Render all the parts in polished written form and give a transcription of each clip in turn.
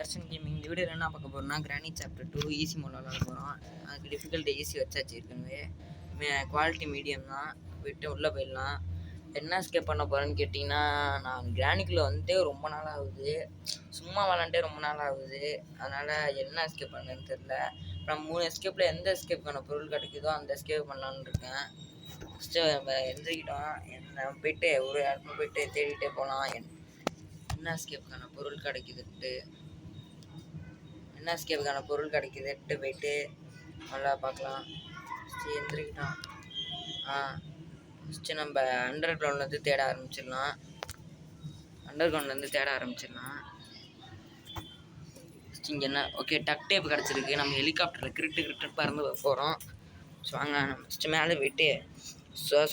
Darshan gaming. இந்த வீடியோவில் என்ன பார்க்க போகிறோம்னா கிரானி சாப்டர் 2 ஈஸி மோடில் விளாட போகிறோம். அதுக்கு டிஃபிகல்ட்டி ஈஸி வச்சாச்சு ஏற்கனவே. குவாலிட்டி மீடியம் தான். விட்டு உள்ளே போயிடலாம். என்ன ஸ்கேப் பண்ண போகிறேன்னு கேட்டிங்கன்னா, நான் கிரானிக்குள்ளே வந்துட்டு ரொம்ப நாள் ஆகுது, சும்மா விளாண்டே ரொம்ப நாள் ஆகுது. அதனால் என்ன எஸ்கேப் பண்ணுறதுன்னு தெரில. அப்புறம் 3 எஸ்கேப்பில் எந்த எஸ்கேப்புக்கான பொருள் கிடைக்குதோ அந்த எஸ்கேப் பண்ணலான்னு இருக்கேன். ஃபஸ்ட்டு நம்ம எழுந்திரிக்கிட்டோம், என்ன போயிட்டு ஒரு இடத்துல போயிட்டு தேடிகிட்டே போகலாம் என்ன எஸ்கேப்புக்கான பொருள் கிடைக்குதுன்ட்டு போயிட்டு நல்லா பார்க்கலாம். ஃபஸ்ட்டு எழுந்திரிக்கிட்டோம். ஃபஸ்ட்டு நம்ம அண்டர் கிரவுண்ட்லேருந்து தேட ஆரம்பிச்சிடலாம். ஃபஸ்ட்டு இங்கே என்ன ஓகே டக் டேப் கிடச்சிருக்கு. நம்ம ஹெலிகாப்டரில் கிரிட்டு பறந்து போகிறோம். ஸோ வாங்க நம்ம ஃபஸ்ட்டு மேலே போயிட்டு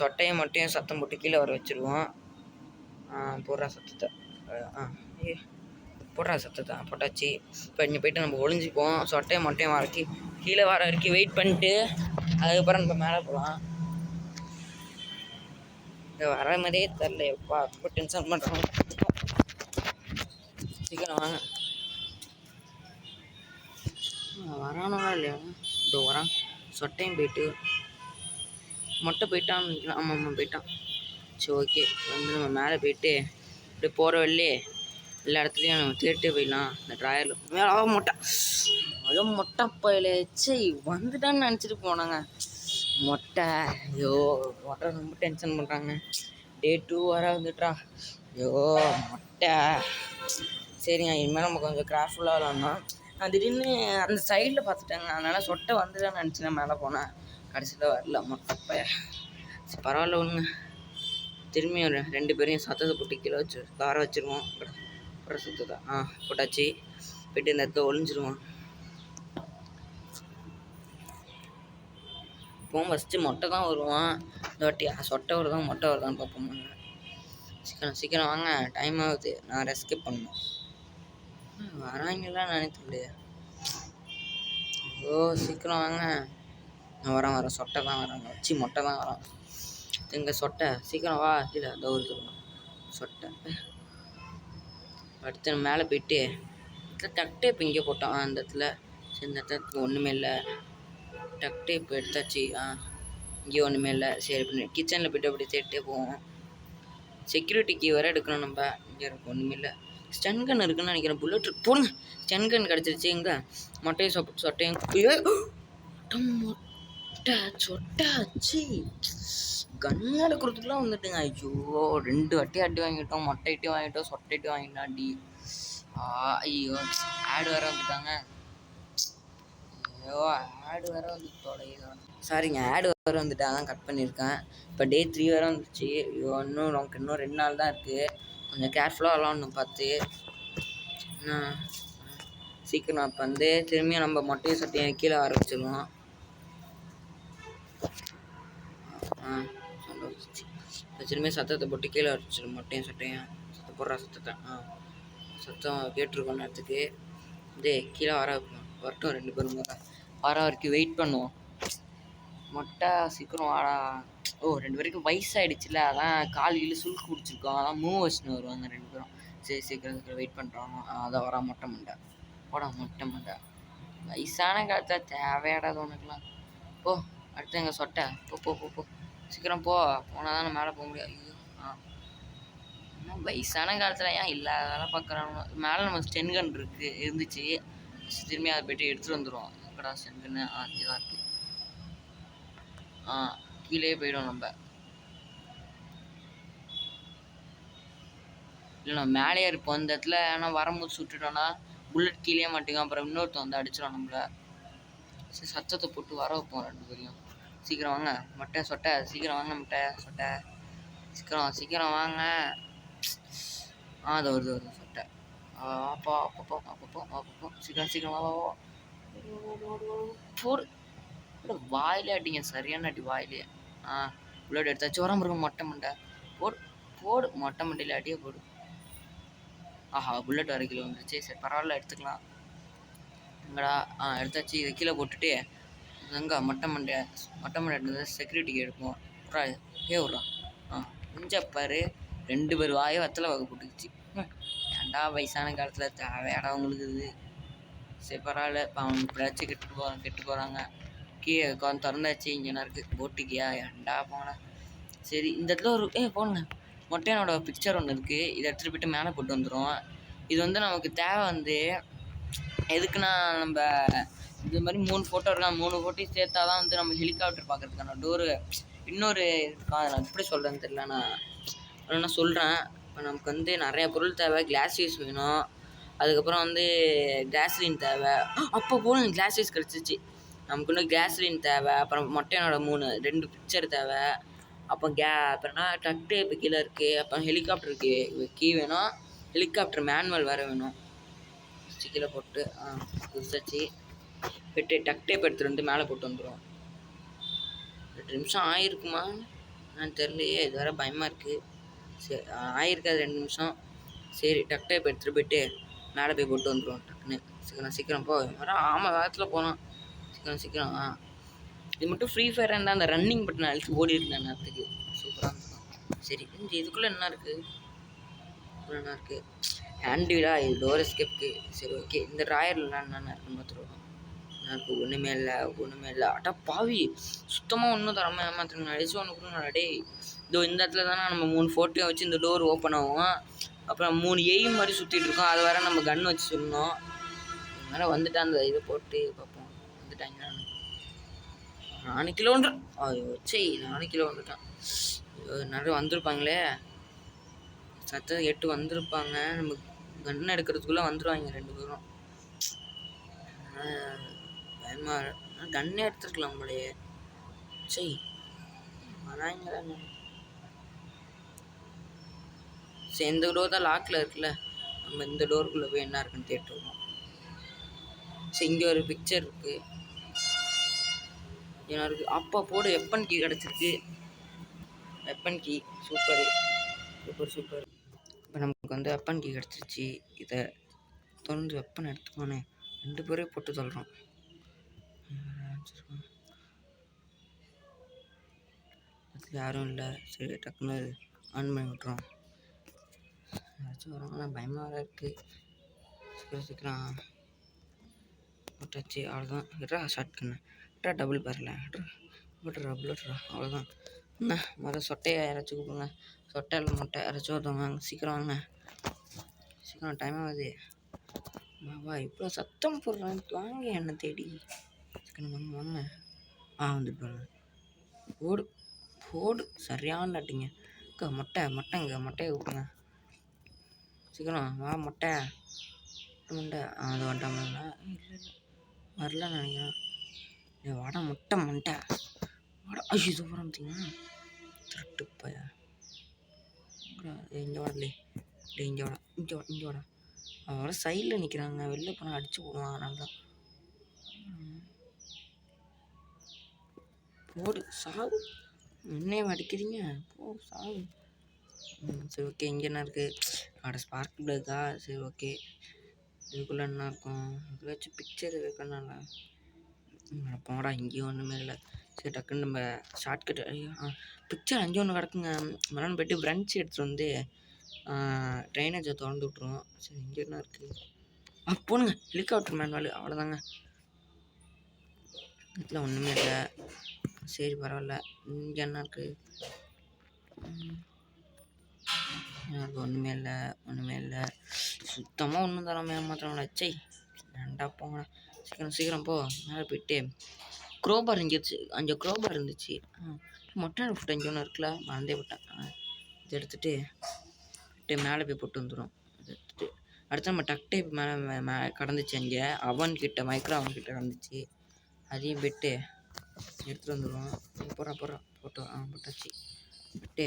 சொட்டையை மட்டும் சத்தம் போட்டு கீழே வர வச்சுருவோம். போடுறா சத்தத்தை போட்டாச்சு. இப்போ இங்கே போய்ட்டு நம்ம ஒளிஞ்சிப்போம். சொட்டையை மட்டும் கீழே வர வரைக்கும் வெயிட் பண்ணிட்டு அதுக்கப்புறம் நம்ம மேலே போகலாம். இங்கே வர மாதிரியே தெரில, எப்பா ரொம்ப டென்ஷன் பண்ணுறோம். சீக்கிரம் வாங்க. வரானா இல்லையா? இதோ வரான். சொட்டையும் போயிட்டு மொட்டை போயிட்டான்னு நினைக்கிறேன். ஆமாம் போயிட்டான். சரி ஓகே, வந்து நம்ம மேலே போயிட்டு இப்படி போகிற வழியே எல்லா இடத்துலையும் நம்ம தேடிட்டே போயிடலாம். இந்த ட்ராயரில் மேலே மொட்டை பயில வந்துட்டான்னு நினச்சிட்டு போனாங்க. மொட்டை ரொம்ப டென்ஷன் பண்ணுறாங்க. டே 2 வர வந்துட்டா. மொட்டை. சரிங்க, இனிமேல் நம்ம கொஞ்சம் கிராஃப்ட்ஃபுல்லாக விளாட்ணும். நான் திடீர்னு அந்த சைடில் பார்த்துட்டேங்க, அதனால் சொட்டை வந்துட்டான்னு நினச்சினா மேலே போனேன். கடைசியில் வரல மொட்டை. சரி பரவாயில்ல ஒன்று. திரும்பி 2 பேரையும் சத்தத்தை போட்டு கீழே கார வச்சுருவோம். சத்தத்தை போட்டாச்சு. போய்ட்டு இந்த இடத்துல ஒளிஞ்சிருவோம். இப்போ ஃபஸ்ட்டு மொட்டை தான் வருவான். இந்த வாட்டி சொட்டை வருதான் மொட்டை வருதான்னு பார்ப்போம். சீக்கிரம் வாங்க, டைம் ஆகுது. நான் ரெஸ்கேப் பண்ணணும். வராங்கலாம் நினைக்கலையே. சீக்கிரம் வாங்க. நான் வரேன். சொட்டை தான் வராங்க. மொட்டை தான் வரான். எங்கள் சொட்டை சீக்கிரம் வா. இல்லை தௌர்த்து சொட்டை. அடுத்து மேலே போயிட்டு டக் டேப் இங்கே போட்டோம். அந்த இடத்துல இந்த இடத்துக்கு ஒன்றுமே இல்லை. டக் டேப் எடுத்தாச்சு. இங்கே ஒன்றுமே இல்லை. சரி பண்ணி கிச்சனில் போய்ட்டு அப்படி தேடிட்டே போவோம். செக்யூரிட்டி கீ வர எடுக்கணும் நம்ம. இங்கே இருக்கு ஒன்றுமே இல்லை. ஸ்டன் கன் இருக்குன்னு நினைக்கிறேன். புல்லட் இருக்கு போடுங்க. ஸ்டன் கன் கிடச்சிருச்சு. எங்கே மொட்டையும் சொட்டையும் சொட்டாச்சு. கன் எடுக்கிறதுக்குலாம் வந்துட்டுங்க. ஐயோ 2 வாட்டி அடி வாங்கிட்டோம். மொட்டை இட்டி வாங்கிட்டோம், சொட்டை இட்டி வாங்கிட்டோம் அடி. ஐயோ ஆடு வேறு வந்துட்டாங்க. ஆடு வேறு வந்து தொலைதான். சாரிங்க, ஆடு வேறு வந்துட்டாங்க. கட் பண்ணியிருக்கேன். இப்போ டே 3 வேறு வந்துச்சு. நமக்கு இன்னும் 2 நாள் தான் இருக்குது. கொஞ்சம் கேர்ஃபுல்லாக விளாட்ணும் பார்த்து. சீக்கிரம் இப்போ வந்து திரும்பியும் நம்ம மொட்டையை சொட்டையை கீழே ஆரம்பிச்சிடுவோம். இப்போ திரும்பியும் சத்தத்தை போட்டு கீழே ஆரம்பிச்சிடும். மொட்டையும் சொட்டையும் சத்தம் போடுறா சத்தத்தை. சத்தம் கேட்டிருக்கோம் நேரத்துக்கு. கீழே வரட்டும். 2 பேரும் வர வரைக்கும் வெயிட் பண்ணுவோம். மொட்டை சீக்கிரம் வாடா. 2 பேருக்கும் வயசாகிடுச்சுல, அதான் காலையில் சுருக்கு குடிச்சிருக்கோம். அதான் மூவ் வச்சுன்னு வருவாங்க 2 பேரும். சரி சீக்கிரம் வெயிட் பண்ணுறாங்க. அதான் வரா மொட்டை மண்டை. வயசான காலத்தில் தேவையாடாது உனக்குலாம். போ அடுத்து எங்கள் சொட்டை. போ சீக்கிரம் போனால் தானே மேலே போக முடியாது. இன்னும் வயசான காலத்தில் ஏன் இல்லாத வேலை பார்க்குறாங்க. மேலே நம்ம ஸ்டென் கன் இருந்துச்சு. திரும்பி அதை போய்ட்டு எடுத்துகிட்டு வந்துடுவோம். எங்கடா ஸ்டென் கன்னு? இதாக இருக்குது. கீழே போயிடும் நம்ம. இல்லை நம்ம மேலேயே இருப்போம் இந்த இடத்துல. ஆனால் வரும்போது சுட்டுட்டோன்னா புல்லட் கீழே மாட்டேங்க. அப்புறம் இன்னொருத்தன் வந்து அடிச்சிடும் நம்மளை. சரி சத்தத்தை போட்டு வர வைப்போம் 2 பேரையும். சீக்கிரம் வாங்க மொட்டை சொட்டை. சீக்கிரம் வாங்க மொட்டை சொட்டை. சீக்கிரம் வாங்க. அது வருது சொட்டை. அப்போ சீக்கிரம் வா. போடு வாயிலே அடிங்க. சரியான அடி வாயிலே. புல்லட் எடுத்தாச்சு. வர முருங்க மொட்டை மண்டை. போடு மொட்டை மண்டையில் அடியே போடு. புல்லட் 1 கிலோ வந்துருச்சு. சரி பரவாயில்ல, எடுத்துக்கலாம். எங்கடா எடுத்தாச்சு. இதை கீழே போட்டுட்டு எங்கே மொட்டை மண்டை எடுத்து செக்யூரிட்டிக்கு எடுப்போம். விட்றான். இஞ்சப்பாரு 2 பேர் வாயை வத்தலை வகை போட்டுக்கிச்சு. ஏன்டா வயசான காலத்தில் தேவையாடா உங்களுக்கு இது. சரி பரவாயில்ல, இப்போ அவங்க இப்படியாச்சும் கெட்டு போகிறாங்க. கீழே உட்காந்து திறந்தாச்சு, இங்கே இருக்குது போட்டுக்கியா ஏன்டா போனேன். சரி இந்த இடத்துல ஒரு போனுங்க மொட்டையனோட பிக்சர் ஒன்று இருக்குது. இதை எடுத்துகிட்டு போய்ட்டு மேலே போட்டு வந்துடும். இது வந்து நமக்கு தேவை வந்து எதுக்குன்னா, நம்ம இது மாதிரி 3 ஃபோட்டோ இருக்கான், 3 ஃபோட்டோயும் சேர்த்தா தான் வந்து நம்ம ஹெலிகாப்டர் பார்க்குறதுக்கான டோரு இன்னொரு அதை நான் எப்படி சொல்கிறேன்னு தெரியல. நான் சொல்கிறேன். இப்போ நமக்கு வந்து நிறைய பொருள் தேவை. கிளாஸ் யூஸ் வேணும், அதுக்கப்புறம் வந்து கேஸ்லின் தேவை. அப்போ போகணும் கிளாஸ் யூஸ் கிடச்சிச்சு. நமக்கு இன்னும் கேஸ்லின் தேவை, அப்புறம் மொட்டையனோட 2 பிக்சர் தேவை, அப்புறம்னா டக் டேப்பு கீழே இருக்குது, அப்புறம் ஹெலிகாப்டருக்கு கீ வேணும், ஹெலிகாப்டர் மேனுவல் வேறு வேணும். கீழே போட்டு புதுசாச்சு போய்ட்டு டக் டேப் எடுத்துகிட்டு வந்து மேலே போட்டு வந்துடும். 2 நிமிஷம் ஆயிருக்குமா நான் தெரியலையே, இது வேறு பயமாக இருக்குது. சரி ஆயிருக்காது 2 நிமிஷம். சரி டக் டேப் எடுத்துகிட்டு போய்ட்டு மேலே போய் போட்டு வந்துடும். டக்குன்னு சீக்கிரம் போ. ஆமாம் வேகத்தில் போனோம். சீக்கிரம் இது மட்டும் ஃப்ரீ ஃபயராக இருந்தால் அந்த ரன்னிங் பட்டன் அழிச்சு ஓடி இருந்தேன் நேரத்துக்கு, சூப்பராக இருக்கும். சரி இதுக்குள்ளே என்ன இருக்குது ஹேண்டிலா, இது டோர் எஸ்கேப்க்கு. சரி ஓகே, இந்த ட்ராயரில் என்னென்ன இருக்குன்னு பார்த்துருவோம். எனக்கு ஒன்றுமே இல்லை. அட்டா பாவி, சுத்தமாக ஒன்றும் தரமாக ஏமாத்துறேன். அடிச்சு ஒன்று கொடுங்க டே. இதோ இந்த இடத்துல தானே நம்ம 3 ஃபோட்டோ வச்சு இந்த டோர் ஓப்பன் ஆகும். அப்புறம் 3 எய்ம் மாதிரி சுற்றிட்டு இருக்கோம். அது வேறு நம்ம கன் வச்சு சொல்லணும். அதனால் வந்துட்டு அந்த இதை போட்டு பார்ப்போம். வந்துட்டாங்க 4 கிலோமீட்டர். சரி 4 கிலோமீட்டர் நிறைய வந்திருப்பாங்களே, சத்தம் 8 வந்திருப்பாங்க. நம்ம கன் எடுக்கிறதுக்குள்ளே வந்துடுவாங்க 2 பேரும். பயமா கன்னே எடுத்துருக்கலாம் நம்மளையே. சரி வராங்க. சரி இந்த டோர் தான் லாக்கில் இருக்குல்ல, நம்ம இந்த டோருக்குள்ளே போய் என்ன இருக்குன்னு தேட்டு வருவோம். சரி இங்கே ஒரு பிக்சர் இருக்குது. ஏன்னா இருக்குது. அப்பா போடு, வெப்பன் கீ கிடச்சிருக்கு. Weapon key super. இப்போ நமக்கு வந்து வெப்பன் கீ கிடச்சிருச்சு. இதை தொடர்ந்து வெப்பன் எடுத்துக்கோனே 2 பேரையும் போட்டு சொல்கிறோம். யாரும் இல்லை. சரி டக்குன்னு ஆன் பண்ணி விட்றோம். ஏதாச்சும் வருவாங்க, பயமாக வேறு இருக்குது. சீக்கிரம் போட்டாச்சு, அவ்வளோதான். விட்றா ஷார்ட் கண்ணு, விட்றா டபுள் பேரில் விட்றா அவ்வளோதான். என்ன மொதல் சொட்டையை யாராச்சும் கூப்பிடுங்க. சொட்டை இல்லை மொட்டை யாராச்சும் ஒருத்தவங்க வாங்க, சீக்கிரம் வாங்க. சீக்கிரம் டைம் ஆகுது. வா இவ்வளோ சத்தம் போடுறேன், வாங்க என்ன தேடி. சீக்கிரம் வாங்க. வந்துட்டு பாருங்க. போடு சரியான நாட்டிங்க. மொட்டைங்க மொட்டையை கூப்பிடுங்க. சீக்கிரம் வா மொட்டை. அது வந்துட்டாங்களா? இல்லை வரலன்னு நினைக்கிறேன். வாடா மொட்டை வாடா. ஐயோ சூப்பராக பார்த்தீங்கன்னா திருட்டு பையா. இங்கே வாடலே, இங்கே வாடா. அவரை சைடில் நிற்கிறாங்க, வெளில போனால் அடிச்சு போடுவான். அதனால தான் போடு சாவு. என்னையும் அடிக்கிறீங்க, போ சாவு. சரி ஓகே, இங்கே என்ன இருக்குது? ஸ்பார்க் பிளக்கா? சரி ஓகே, இதுக்குள்ளே என்ன இருக்கும்? இதுவாச்சும் பிக்சர் இருக்கனால போடா. இங்கேயும் ஒன்றுமே இல்லை. சரி டக்குன்னு நம்ம ஷார்ட்கட். பிக்சர் அங்கே ஒன்று கிடக்குங்க. மரணம் போய்ட்டு பிரன்ச் எடுத்துகிட்டு வந்து ட்ரைனேஜை திறந்து விட்ருவோம். சரி இங்கே என்ன இருக்குது? போனுங்க ஹெலிகாப்டர் மேனுவல். அவ்வளோதாங்க, இதில் ஒன்றுமே இல்லை. சரி பரவாயில்ல. இங்கே என்ன இருக்குது? ஒன்றுமே இல்லை. சுத்தமாக ஒன்றும் தராமல் ஏமாத்திரங்களா. சை ரெண்டா போங்க. சீக்கிரம் போ. மேலே போயிட்டு க்ரோபார் அங்கே க்ரோபார் இருந்துச்சு. மொட்டை ஃபுட்டு இங்கே ஒன்று இருக்குல்ல, மறந்தே விட்டேன். இதை எடுத்துகிட்டு மேலே போய் போட்டு வந்துடும். இதை எடுத்துகிட்டு அடுத்து நம்ம டக் டைப் மேலே கடந்துச்சு. அங்கே மைக்ரோ அவன் கிட்ட கடந்துச்சு. அதையும் போய்ட்டு எடுத்துகிட்டு வந்துடுவோம். போட்டாச்சு. விட்டு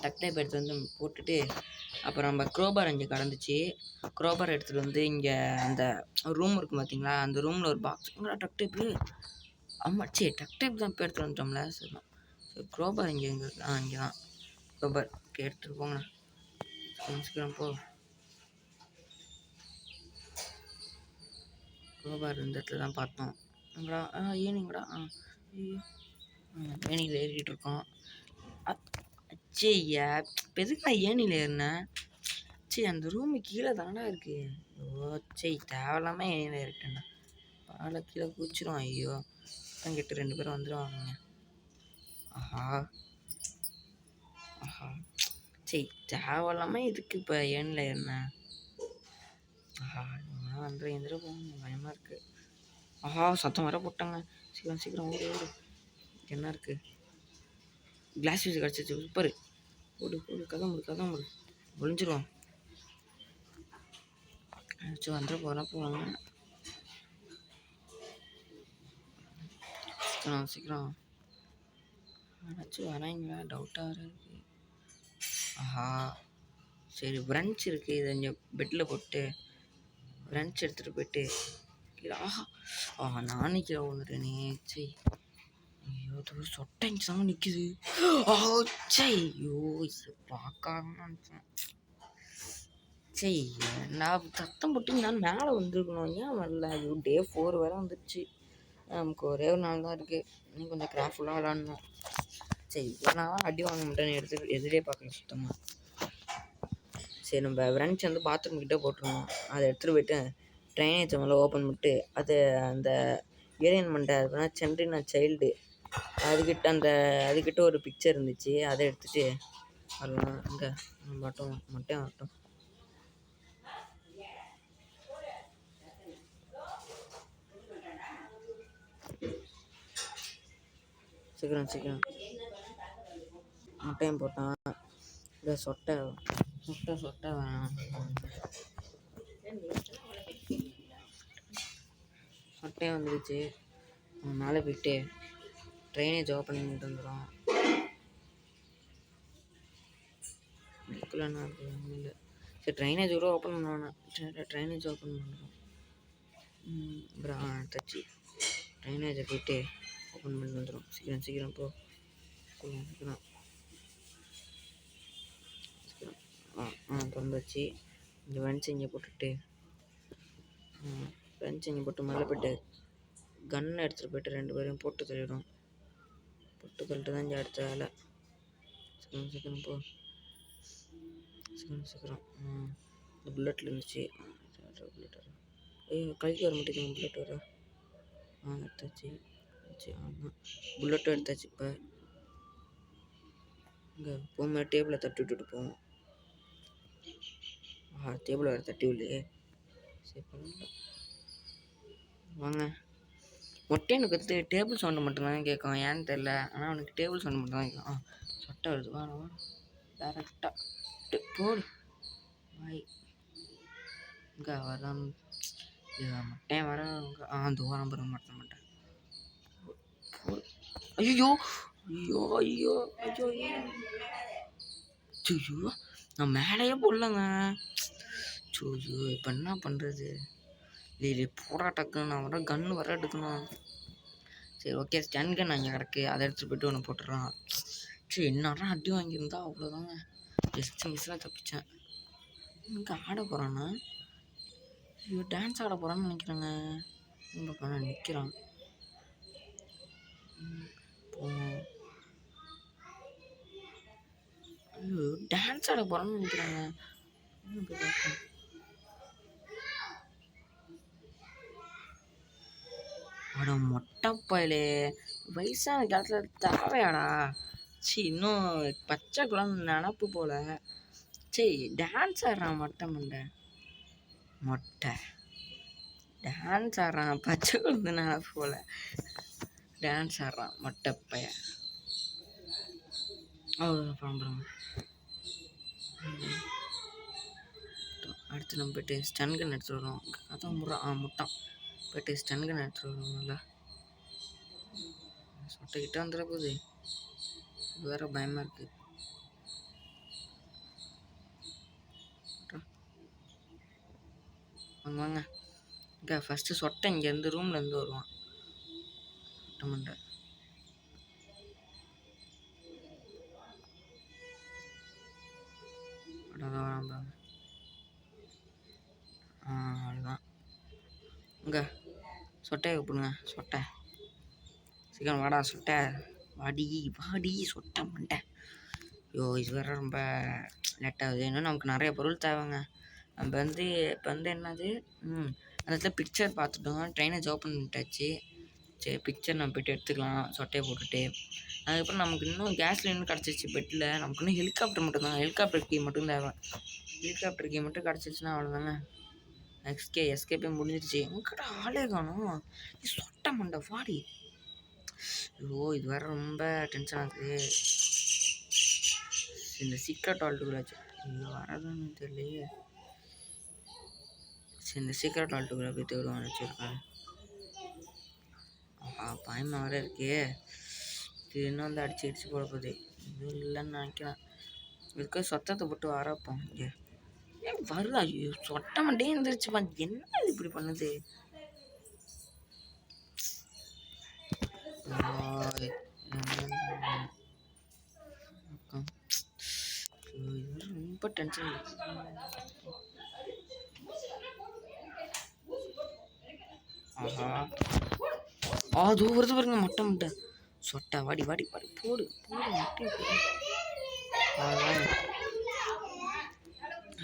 டக் டைப் எடுத்துகிட்டு வந்து போட்டுட்டு அப்புறம் நம்ம க்ரோபார் அங்கே கடந்துச்சு. க்ரோபார் எடுத்துகிட்டு வந்து இங்கே அந்த ரூம் இருக்கும் பார்த்தீங்களா, அந்த ரூமில் ஒரு பாக்ஸ். டக் டைப்பு டக் டைப் தான் இப்போ எடுத்துகிட்டு வந்துட்டோம்ல. சரிதான். சரி க்ரோபார் இங்கே இங்கே தான் க்ரோபார். ஓகே எடுத்துகிட்டு போங்கண்ணா. சீக்கிரம் போ. க்ரோபார் இந்த இடத்துல தான் பார்த்தோம். ஏனிங்கடா. ஏனியில் ஏறிக்கிட்டு இருக்கோம். அச்சையா இப்போ எதுக்கு நான் ஏனியில் ஏறினேன்? சரி அந்த ரூமு கீழே தானடா இருக்கு. ஓ சரி தேவையில்லாம என்ன இருக்கேன்டா. பாலை கீழே குச்சிரும். ஐயோ கிட்ட 2 பேரும் வந்துடுவாங்க. ஆஹா ஆஹா சரி தேவையில்லாம இதுக்கு இப்போ ஏன்ல என்ன. ஆஹா வந்துடும் எந்திர போகணும் பயமாக இருக்குது. ஆஹா சத்தம் வர போட்டாங்க. சீக்கிரம் சீக்கிரம் ஓடு ஓடு. என்ன இருக்குது கிளாஸ் வீஸ் கிடச்சிச்சு சூப்பர். ஓடு ஓடு கதம்பு ஒழிஞ்சிருவோம். சரி வந்துட போவாங்க. சீக்கிரம் யாராச்சும் வராங்களா டவுட்டாக இருக்குது. ஆஹா சரி பிரஞ்ச் இருக்குது. இதை இங்கே பெட்டில் போட்டு பிரஞ்ச் எடுத்துகிட்டு போயிட்டு கீழே. ஆஹா நானே கீழே வந்துட்டேனே. சரி ஐயோ சொட்டைங்க தாங்க நிற்கிது. சரி ஐயோ பார்க்காம நினச்சேன். சரி நான் சத்தம் போட்டு நான் மேலே வந்துருக்கணும். ஏன் வரல? ஐயோ டே 4 வேறு வந்துடுச்சு. நமக்கு ஒரே ஒரு நாள் தான் இருக்குது. இன்னும் கொஞ்சம் கிராஃப்ட்லாம் விளாடணும். சரி நான் அடி வாங்க மாட்டேன்னு எதிரே பார்க்கல சுத்தமாக. சரி நம்ம ஃப்ரெண்ட்ஸ் வந்து பாத்ரூம் கிட்டே போட்டுருவோம். அதை எடுத்துகிட்டு போய்ட்டு ட்ரைனேஜ் மேலே ஓப்பன் பண்ணிட்டு அது அந்த ஏரியன் மண்டை அதுனா சென்ட்ரினா சைல்டு அதுக்கிட்ட ஒரு பிக்சர் இருந்துச்சு. அதை எடுத்துகிட்டு வரலாம். இங்கே மட்டும் வரட்டும். சீக்கிரம் முட்டையும் போட்டான். இந்த சொட்டை வேணாம். சொட்டையும் வந்துடுச்சு. மேலே போயிட்டு ட்ரைனேஜ் ஓப்பன் பண்ணிட்டு வந்துடும். புக்கில் இல்லை. சரி ட்ரைனேஜ் கூட ஓப்பன் பண்ணுவானே. ட்ரைனேஜ் ஓப்பன் பண்ணுறோம். அப்புறம் தச்சு ட்ரைனேஜை போயிட்டு ஓப்பன் பண்ணி வந்துடும். சீக்கிரம் போ. சீக்கிரம் திறந்துச்சு. இந்த வென்ஸ் இங்கே போட்டுட்டு மேலே போய்ட்டு கன்னை எடுத்துகிட்டு போய்ட்டு 2 பேரையும் போட்டு தள்ளிட்டு தான் இங்கே அடுத்த வேலை. சீக்கிரம் போ. சீக்கிரம் இந்த புல்லட்டில் இருந்துச்சு. கழிக்க வர மாட்டேங்குது புல்லட் வர. எடுத்தாச்சு. ஆமாம் புல்லட்டும் எடுத்தாச்சு. இப்போ இங்கே போகும்போது டேபிளை தட்டி விட்டுட்டு போவோம். டேபிளை வேறு தட்டி விடலையே. சரி பண்ணல வாங்க. மொட்டையனுக்கு வந்து டேபிள் சவுண்டு மட்டும்தான் கேட்கும். ஏன்னு தெரில. ஆனால் அவனுக்கு டேபிள் சவுண்டு மட்டும் தான் கேட்கும். சொட்டை வருது. வா டேரெக்டாக போடு பாய். இங்கே வரான் மட்டையன் வர. தூரம் பெற மாட்டேன். ஐயோ நான் மேலேயே போடலங்க. ஐயோ இப்போ என்ன பண்ணுறது? இல்லை போராட்டக்குன்னு நான் வர கன்று வர எடுக்கணும். சரி ஓகே ஸ்டன் கன் அங்கே கிடக்கு. அதை எடுத்துகிட்டு போய்ட்டு ஒன்று போட்டுடுறான். சரி என்னடா அடி வாங்கியிருந்தா அவ்வளோதாங்க. ஜஸ்ட் மிஸ்ஸாக தப்பிச்சேன். இங்கே ஆட போகிறான்னா ஐயோ டான்ஸ் ஆட போகிறான்னு நினைக்கிறேங்க. பார்க்க நிற்கிறான். ஐயோ டான்ஸ் ஆட போகிறான்னு நினைக்கிறாங்க. அட மொட்டைப்பாயிலே வயசான காலத்தில் தேவையாடா. இன்னும் பச்சை குழந்தை நினப்பு போல். டான்ஸ் ஆடுறான் மொட்டை டான்ஸ் ஆடுறான். பச்சை குழந்தை நினப்பு போல் டான்ஸ் ஆடுறான் மொட்டைப்பைய. அப்புறம் அடுத்து நம்ம போய்ட்டு ஸ்டன் கன் எடுத்துகிட்டு வரோம். அதான் முட்டான் போய்ட்டு ஸ்டன் கன் எடுத்துகிட்டு வரோம். நல்லா சொட்டைக்கிட்ட வந்துட போகுது. வேற பயமாக இருக்குது. வாங்க இங்கே ஃபஸ்ட்டு சொட்டை இங்கேருந்து ரூம்லேருந்து வருவான். மண்டை வரான். அவ்வளோதான். இங்கே சொட்டையை கூப்பிடுங்க. சொட்டை சீக்கிரம் வாடா. சொட்டை வாடி சொட்டை மண்டை. ஐயோ இது வேற ரொம்ப லேட் ஆகுது. இன்னும் நமக்கு நிறைய பொருள் தேவைங்க. நம்ம வந்து இப்போ வந்து என்னது அந்த இடத்துல பிக்சர் பார்த்துட்டோம். ட்ரைனேஜ் ஓப்பன் பண்ணிட்டாச்சு. சரி பிக்சர் நம்ம போய்ட்டு எடுத்துக்கலாம் சொட்டையை போட்டுட்டு. அதுக்கப்புறம் நமக்கு இன்னும் கேஸ் லைன் கிடச்சிச்சு பெட்டில். நமக்கு இன்னும் ஹெலிகாப்டர் மட்டும் தான், ஹெலிகாப்டர் கீ மட்டும் தேவை. ஹெலிகாப்டர் கீ மட்டும் கிடச்சிச்சின்னா அவ்வளோதாங்க. எஸ்கேப்பே முடிஞ்சிருச்சு. உங்ககிட்ட ஆளே காணும். சொட்ட மண்டை வாடி. ஐயோ இது வேறு ரொம்ப டென்ஷன் ஆகுது. இந்த சீக்ரெட் வால்ட்டுக்குள்ளாச்சு இங்கே வரதுன்னு தெரியலையே. சரி இந்த சீக்ரெட் வால்ட்டுக்குள்ளே போய் தேடுவான்னு வச்சுருக்கேன். பயமாக வேறு இருக்கே. திடீர்னு வந்து அடிச்சு போட போகுது. இது இல்லைன்னு நினைக்கிறேன். இதுக்கு சொத்தத்தை போட்டு வரப்போம். இங்கே ஏன் வருதா? ஐயோ சொட்ட மாட்டே இருந்துருச்சுப்பா. என்ன இது இப்படி பண்ணுது? இது ரொம்ப டென்ஷன். ஆஹா அது வருது பாருங்க. மொட்டை முட்டை சொட்டை வாடி வாடி வாடி போடு போடு மொட்டை.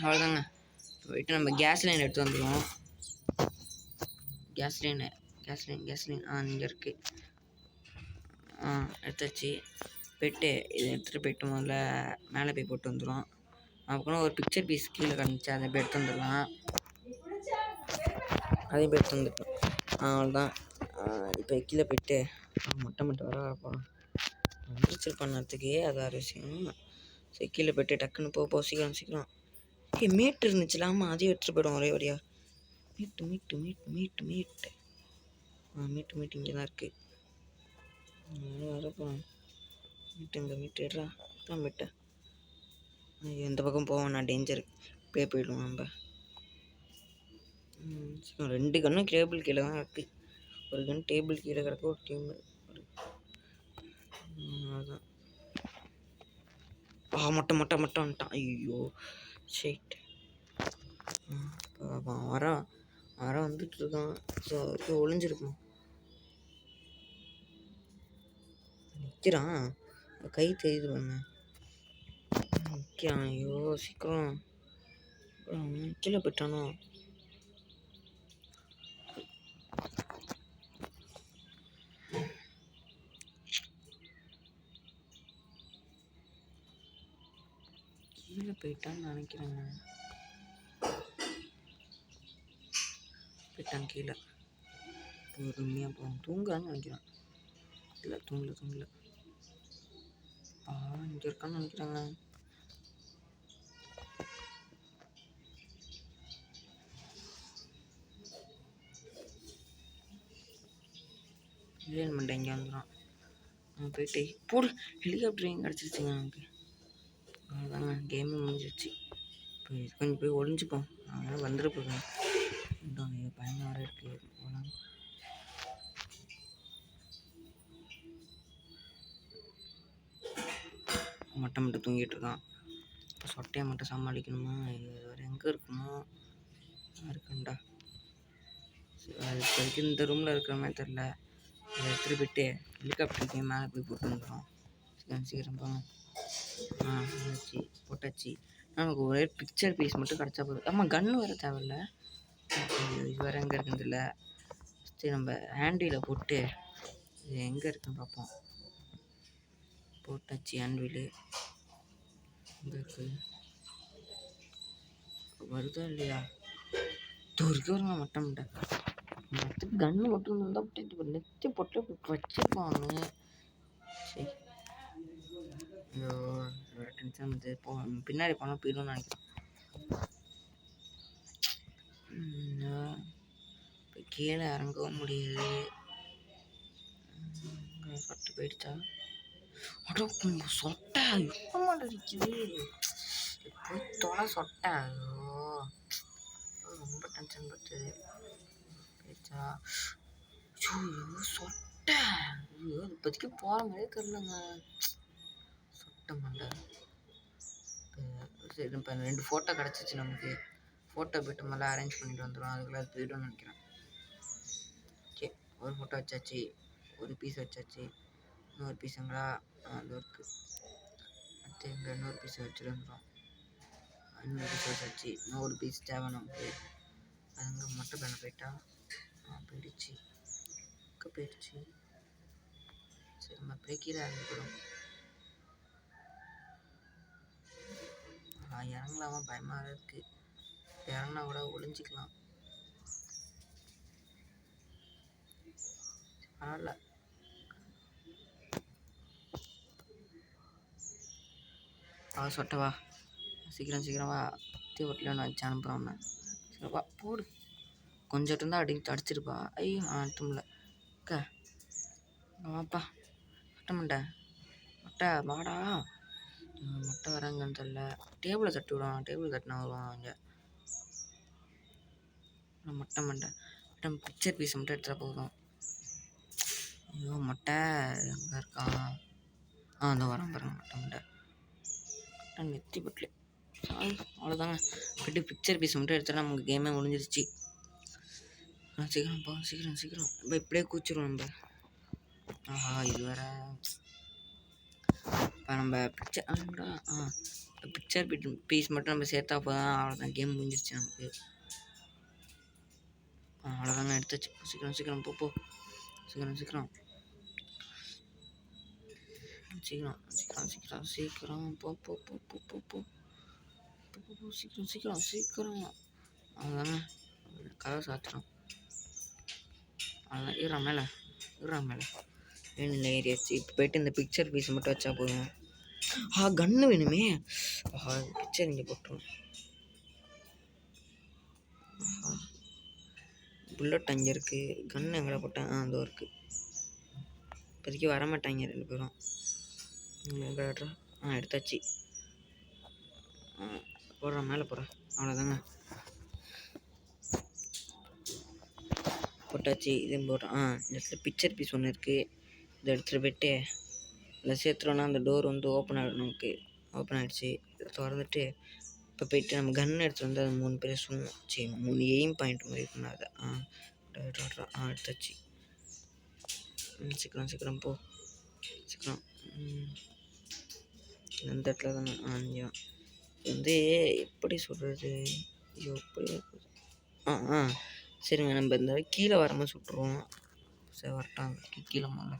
அவ்வளோதாங்க. போயிட்டு நம்ம கேஸ் லைன் எடுத்து வந்துடுவோம். கேஸ் லைன் இங்கே இருக்குது. எடுத்தாச்சு. போய்ட்டு இதை எடுத்துகிட்டு போய்ட்டு முதல்ல மேலே போய் போட்டு வந்துடும். அதுக்கப்புறம் ஒரு பிக்சர் பீஸ் கீழே கிடந்துச்சு, அதை போய் எடுத்து வந்துடலாம். அதையும் போய் எடுத்து வந்துட்டோம். அவ்வளோதான். இப்போ கீழே போய்ட்டு மொட்டை வரப்போம் நீச்சல் பண்ணதுக்கு. அது வேறு விஷயம். சரி கீழே போய்ட்டு டக்குன்னு போ சீக்கிரம். மீட்டு இருந்துச்சுல, ஆமாம் அதையும் எடுத்துகிட்டு போய்டும் ஒரே வழியாக. மீட்டு இங்கே தான் இருக்குது. வரப்போ மீட்டுடுறா தான் மீட்டேன். எந்த பக்கம் போவோம், நான் டேஞ்சர் போயிடுவோம் நம்ம. 2 கன்னும் டேபிள் கீழே தான் இருக்குது. ஒரு கன் டேபிள் கீழே கிடக்க, ஒரு டேபிள். அதான் மொட்டை வந்துட்டான். ஐயோ ஷேட். வர வந்துட்டு இருக்கான். ஸோ ஒளிஞ்சிருக்கும். நிற்கிறான், கை தெரியுது பாருங்க. நிற்கிறான். ஐயோ சீக்கிரம் கீழே போயிட்டானோ. கீழே போயிட்டான்னு நினைக்கிறேங்க. போயிட்டான் கீழே. பொறுமையாக போவோம். தூங்குறான்னு நினைக்கிறேன். இல்லை தூங்கல. இங்கே இருக்கான்னு நினைக்கிறாங்க. இல்லைன்னு பண்ணிட்டேன். இங்கே வந்துடும். போயிட்டு போடு. ஹெலிகாப்டர் எங்கே கிடச்சிருச்சுங்க நமக்கு. அதுதாங்க கேமே முடிஞ்சிருச்சு. இப்போ கொஞ்சம் போய் ஒளிஞ்சுப்போம். அதனால் வந்துட போகிறேன். பயமாக வேறு இருக்குது. மொட்டை தூங்கிட்டு இருக்கான். இப்போ சொட்டையை மட்டும் சமாளிக்கணுமா? இது வேறு எங்கே இருக்குமோ இருக்குண்டா. அது இப்போதைக்கு இந்த ரூமில் இருக்கிற மாதிரி தெரில. அதை எடுத்துகிட்டு போய்ட்டு ஹெலிகாப்டருக்கு மேலே போய் போட்டு வந்துடும். சீக்கிரம் போட்டாச்சு. நமக்கு ஒரே பிக்சர் பீஸ் மட்டும் கிடச்சா போதும். ஆமாம் கன்று வேறு தேவையில்ல. இது வேறு எங்கே இருக்குன்னு தெரியல. சரி நம்ம ஹேண்டில் போட்டு இது எங்கே இருக்குன்னு பார்ப்போம். போட்டாச்சு ஹேண்ட்வீலு. எங்கே இருக்குது? வருதா இல்லையா? தூரிக்க வருங்க மொட்டை கன்று மட்டும் இருந்தால் போட்டு நெத்தி போட்டு வச்சுப்பாங்க. சரி ஐயோ டென்ஷன் வந்து பின்னாடி போனால் போயிடும்னு நினைக்கிறேன். இப்போ கீழே இறங்கவும் முடியாது. சொட்டு போயிடுச்சா? சொட்டை இப்போ மாட்டேங்குது. போய் தொலை சொட்டை. ஐயோ ரொம்ப டென்ஷன் பட்டுது. போயிடுச்சா? ஐயோ சொட்டை. ஐயோ இப்போதைக்கு போகிற மாதிரியே தெரிலங்க. சொட்டை மண்டை. சரி இப்போ 2 ஃபோட்டோ கிடச்சிச்சு நமக்கு. ஃபோட்டோ போய்ட்டு மேலே அரேஞ்ச் பண்ணிட்டு வந்துடும். அதுக்குள்ளே அது போய்டும்னு நினைக்கிறேன். ஓகே ஒரு ஃபோட்டோ வச்சாச்சு, ஒரு பீஸ் வச்சாச்சு. இன்னொரு பீஸுங்களா அது இருக்குது. அடுத்து எங்கே இன்னொரு பீஸை வச்சுட்டு வந்துடும். இன்னொரு ரிசோர்ஸ் ஆச்சு. இன்னும் ஒரு பீஸ் தேவை நமக்கு. அதுங்க மொட்டை பேனை போயிட்டா போயிடுச்சு. போயிடுச்சு. சரி நம்ம அப்படியே கீழே இறங்கிக்கிறோம். இறங்கலாமா பயமாக இருக்கு. இறங்கினா கூட ஒளிஞ்சிக்கலாம். பரவாயில்ல. சொட்டவா சீக்கிரம் வா. ஓட்டல நான் வச்சு அனுப்புகிறோம். சரிப்பா போடு. கொஞ்சம் இருந்தால் அடிச்சிருப்பா. ஐயோ அனுப்பும்ல அக்கா. வாப்பா மொட்டை வாடா. மொட்டை வராங்கன்னு தெரியல. டேபிளை தட்டி விடுவான். டேபிள் தட்டினா வருவான் அங்கே. மொட்டை பிக்சர் பீஸ் மட்டும் எடுத்துகிட்டு போதும். ஐயோ மொட்டை எங்கே இருக்கான்? அந்த வரான் பாருங்க. மொட்டை நெத்தி பட்டல. அவ்வளோதாங்க. போய்ட்டு பிக்சர் பீஸ் மட்டும் எடுத்தால் நமக்கு கேமே முடிஞ்சிருச்சு. சீக்கிரம்ப்பா சீக்கிரம். இப்போ இப்படியே கூச்சிடுவோம் நம்ம. இது வேற. இப்போ நம்ம பிக்சர் பீஸ் மட்டும் நம்ம சேர்த்தா போதான். அவ்வளோதான் கேம் முடிஞ்சிருச்சு நமக்கு. அவ்வளோதாங்க எடுத்தாச்சு. சீக்கிரம் போ. சீக்கிரம் போ. சீக்கிரம். அவ்வளோதாங்க. கதவை சாத்திரம். அவ்வளோதான். இருறா மேலே வேணும்ல ஏரியாச்சு. இப்போ போய்ட்டு இந்த பிக்சர் பீஸ் மட்டும் வச்சா போதும். கன்று வேணுமே. பிக்சர் இங்கே போட்டுரும். புல்லட் அங்கே இருக்குது. கன்று எங்கடா போட்டேன்? அதோ இருக்குது. இப்போதைக்கு வரமாட்டாங்க 2 பேரும். எங்கடா? எடுத்தாச்சு. போடுறேன் மேலே போடுறேன். அவ்வளோதாங்க போட்டாச்சு. இதையும் போடுறேன். இந்த இடத்துல பிக்சர் பீஸ் ஒன்று இருக்குது. இதை எடுத்துகிட்டு போய்ட்டு இதில் சேர்த்துறோன்னா அந்த டோர் வந்து ஓப்பன் ஆகிடும். நமக்கு ஓப்பன் ஆகிடுச்சு. இதை திறந்துட்டு இப்போ போய்ட்டு நம்ம கன்று எடுத்துகிட்டு வந்து அது 3 பேர் சொல்லணும். சரி 3 எய்ம் பாயிண்ட் மாதிரி பண்ணாத. எடுத்தாச்சு. சீக்கிரம் போ. சீக்கிரம். அந்த இடத்துல தானே இங்கே வந்து எப்படி சொல்கிறது? எப்படி சரிங்க. நம்ம இந்த கீழே வரமா சுட்டுருவோம். சரி வரட்டாங்க. கீழே மேலே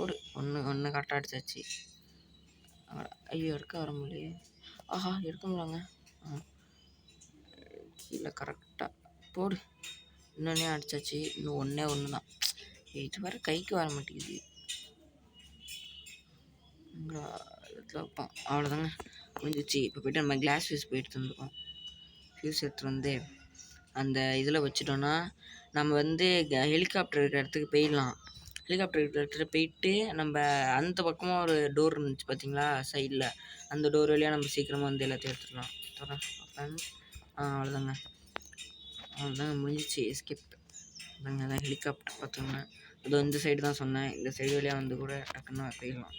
ஒரு ஒன்று கரெக்டாக அடிச்சாச்சு. ஐயோ எடுக்க வர முடியலையே. எடுக்க முடியலங்க. கீழே கரெக்டாக போடு. இன்னொன்னே அடிச்சாச்சு. இன்னும் ஒன்று தான். இது வர கைக்கு வர மாட்டேங்குது. இடத்துல வைப்போம். அவ்வளோதாங்க முடிஞ்சிச்சு. இப்போ போய்ட்டு நம்ம கிளாஸ் ஃபியூஸ் போயிட்டு வந்துருக்கோம். ஃபியூஸ் எடுத்துகிட்டு வந்து அந்த இதில் வச்சுட்டோன்னா நம்ம வந்து ஹெலிகாப்டர் இருக்கிற இடத்துக்கு போயிடலாம். ஹெலிகாப்டர் இருக்கிற இடத்துல போயிட்டு நம்ம அந்த பக்கமாக ஒரு டோர் இருந்துச்சு பார்த்தீங்களா சைடில். அந்த டோர் வழியாக நம்ம சீக்கிரமாக வந்து எல்லாத்தையும் எடுத்துடலாம். அவ்வளோதாங்க முடிஞ்சிச்சு. எஸ்கேப். அதான் ஹெலிகாப்டர் பார்த்தோங்கன்னா அது இந்த சைடு தான் சொன்னேன். இந்த சைடு வழியாக வந்து கூட டக்குன்னு போயிடலாம்.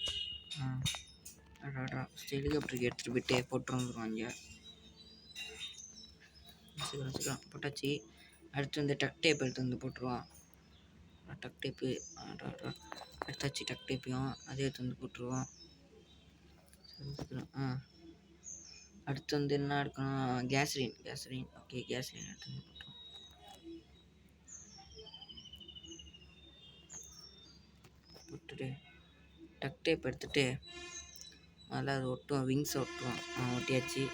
ஹெலிகாப்டருக்கு எடுத்துகிட்டு போயிட்டு போட்டு வந்துடுவாங்க. சீக்கிரம் போட்டாச்சு. அடுத்து வந்து டக் டேப் எடுத்து வந்து போட்டுருவான். டக் டேப்பு எடுத்தாச்சு. டக் டேப்பையும் அதே எடுத்து வந்து போட்டுருவோம். அடுத்து வந்து என்ன எடுக்கணும்? கேஸ்லின். ஓகே கேஸ்லின் எடுத்து வந்து போட்டுருவோம். போட்டுட்டு டக் டேப் எடுத்துகிட்டு அதில் அது ஒட்டுவோம். விங்ஸை ஒட்டுவோம். ஒட்டியாச்சு.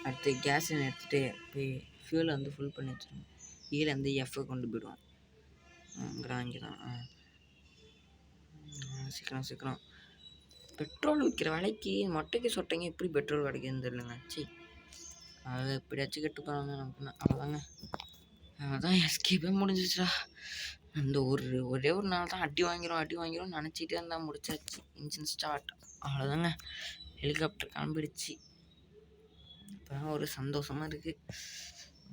அடுத்து கேஸ்லின் எடுத்துகிட்டு போய் ஃபியூலை வந்து ஃபுல் பண்ணி வச்சுருவோம். கீழே வந்து எஃப்ஐ கொண்டு போய்டுவோம். இங்கே தான். சீக்கிரம். பெட்ரோல் விற்கிற விலைக்கு மொட்டைக்கு சொட்டைங்க எப்படி பெட்ரோல் கிடைக்குதுன்னு தெரியலங்க. அதை எப்படியாச்சும் கெட்டு போகிறாங்க நமக்குன்னு. அவ்வளோதான் எஸ்கேப்பே முடிஞ்சிச்சுடா. அந்த ஒரே ஒரு நாள் தான் அடி வாங்கிரும் நினச்சிட்டே இருந்தால் முடிச்சாச்சு. Engine start. அவ்வளோதாங்க ஹெலிகாப்டர் கிளம்பிடுச்சு. இப்போ தான் ஒரு சந்தோஷமாக இருக்குது.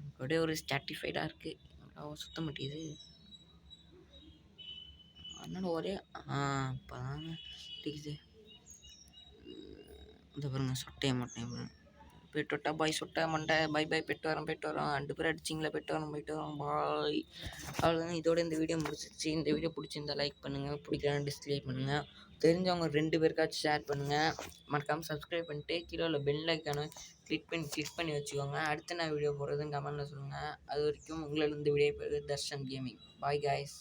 அப்படியே ஒரு சாட்டிஸ்ஃபைடாக இருக்குது. சுத்த மாட்டேங்குது அதனால ஒரே இப்போ தாங்க டிக்குது. இந்த பாருங்க சொட்டையை மாட்டேன். போய்ட்டு பாய் சொட்டை மண்டை பாய் போய்ட்டு வரோம் 2 பேரும் அடிச்சிங்களா? போய்ட்டு வரோம் பாய். அவ்வளோதாங்க. இதோட இந்த வீடியோ முடிச்சிச்சு. இந்த வீடியோ பிடிச்சிருந்தா லைக் பண்ணுங்கள். பிடிக்கலன்னு டிஸ்லைக் பண்ணுங்கள். தெரிஞ்சவங்க 2 பேருக்காச்சும் ஷேர் பண்ணுங்கள். மறக்காமல் சப்ஸ்கிரைப் பண்ணிட்டு கீழே உள்ள பெல் ஐக்கானை கிளிக் பண்ணி வச்சுக்கோங்க. அடுத்து நான் வீடியோ போடுறதுன்னு கமெண்ட்டில் சொல்லுங்கள். அது வரைக்கும் உங்களிலிருந்து விடைபெறுவது தர்ஷன் கேமிங். Bye guys.